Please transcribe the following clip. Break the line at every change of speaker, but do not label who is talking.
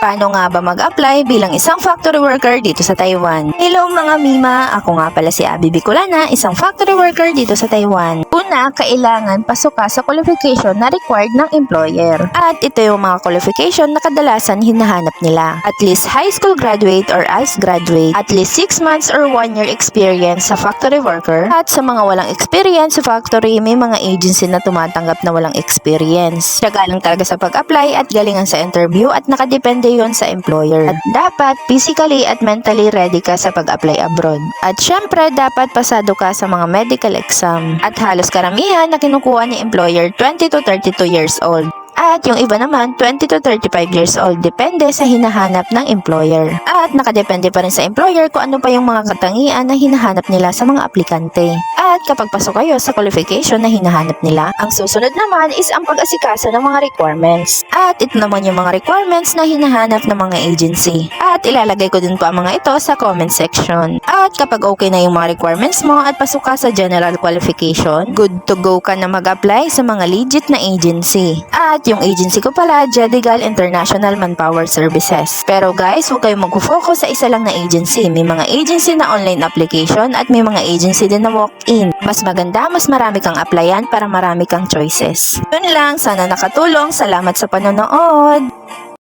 Paano nga ba mag-apply bilang isang factory worker dito sa Taiwan? Hello mga Mima! Ako nga pala si Abby Bicolana, isang factory worker dito sa Taiwan. Una, kailangan pasok ka sa qualification na required ng employer. At ito yung mga qualification na kadalasan hinahanap nila. At least high school graduate or ICE graduate. At least 6 months or 1 year experience sa factory worker. At sa mga walang experience sa factory, may mga agency na tumatanggap na walang experience. Tiyaga lang talaga sa pag-apply at galingan sa interview at nakadepende yon sa employer. At dapat physically at mentally ready ka sa pag-apply abroad. At syempre, dapat pasado ka sa mga medical exam. At halos karamihan na kinukuha ni employer 20 to 32 years old. At yung iba naman, 20 to 35 years old. Depende sa hinahanap ng employer. At nakadepende pa rin sa employer kung ano pa yung mga katangian na hinahanap nila sa mga aplikante. At kapag pasok kayo sa qualification na hinahanap nila, ang susunod naman is ang pag-asikasa ng mga requirements. At ito naman yung mga requirements na hinahanap ng mga agency. At ilalagay ko din po ang mga ito sa comment section. At kapag okay na yung mga requirements mo at pasok ka sa general qualification, good to go ka na mag-apply sa mga legit na agency. At yung agency ko pala, Jedigal International Manpower Services. Pero guys, huwag kayong mag-focus sa isa lang na agency. May mga agency na online application at may mga agency din na walk-in. Mas maganda, mas marami kang applyan para marami kang choices. Yun lang, sana nakatulong. Salamat sa panonood!